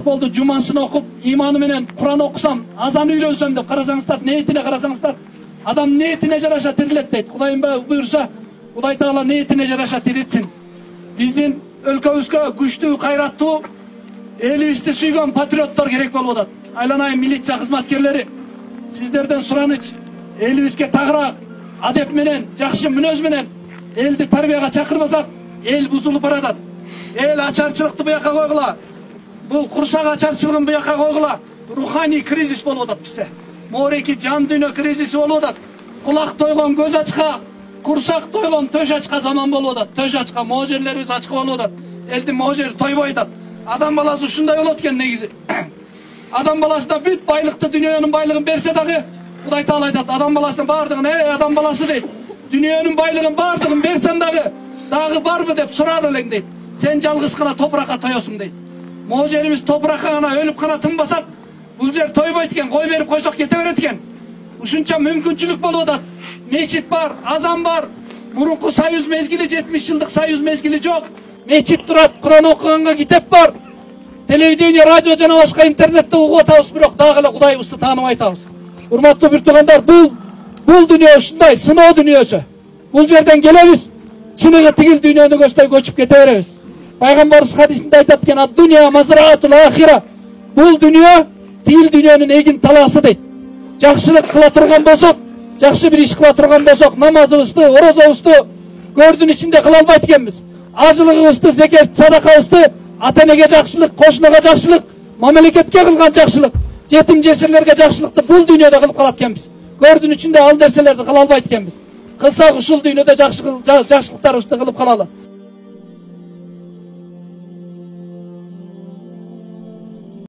болду, жумасын окуп, иманы менен Кур'an окусам, азан үйлөнсөм деп карасаңыздар, ниетине карасаңыздар, адам ниетине жараша тирилет дейт. Кудайым буйрса, Кудай Таала ниетине жараша тиритсин. Биздин өлкөбүзгө күчтүү, кайраттуу, элибизди сүйгөн патриоттор керек болуп атат. Айланайын милиция кызматкерлери, сиздерден сураныч, элибизге тагыраак адеп менен, жакшы мүнөз менен элди тарбияга чакырбасак, эл бузулуп баратат. Эл ачарчылыкты буяка койгула. Бул курсак ачарчылыгын буяка койгула. Руханий кризис болуп атат бизде. Мореки жан дүйнө кризиси болуп атат. Кулак тойгон көз ачка, курсак тойгон төш ачка заман болуп атат. Төш ачка, можерлерибиз ачка болуп атат. Элдин можери тойбой атат. Адам баласы ушундай болот экен негизи. Адам баласына бүт байлыкты, дүйнөнүн байлыгын берсе дагы, Кудай Таала айтат, адам баласынын бардыгын, адам баласы дейт. Дүйнөнүн байлыгын бардыгын берсем дагы барбы деп сурар элең дейт. Сен жалгыз гана топуракка тоесуң дейт. Можерибиз топуракка гана өлүп гана тынбасак, бул жер тойбойт экен, кой берип койсок кете берет экен. Ушунча мүмкүнчүлүк болуп атат. Мечит бар, азан бар. Мурунку союз мезгили, 70 жылдык союз мезгили жок. Мечит турат, Кур'ан окуганга китеп бар. Телевидение, радио жана башка интернетте угуп атабыз, бирок дагы эле Кудайыбызды тааныбай атабыз. Урматтуу бир туугандар, бул дүйнө ушундай сыноо дүйнөсү. Бул жерден келебиз, чыныгы тигил дүйнөнү көздөй көчүп кете беребиз. Пайгамбарыбыз хадисинде айтат экен, ад-дуnya mazra'atul ахира. Бул дүйнө тигил дүйнөнүн эгин талаасы дейт. Жакшылык кыла турган болсок, жакшы бир иш кыла турган болсок, намазыбызды, орозобузду көрдүн ичинде кыла албайт экенбиз. Ажылыгыбызды, зекет, садакабызды, ата-энеге жакшылык, кошунага жакшылык, мамлекетке кылган жакшылык, жетим жесирлерге жакшылыкты бул дүйнөдө кылып калат экенбиз. Көрдүн ичинде ал нерселерди кыла албайт экенбиз. Кылсак ушул дүйнөдө жакшылыктарыбызды кылып калалы.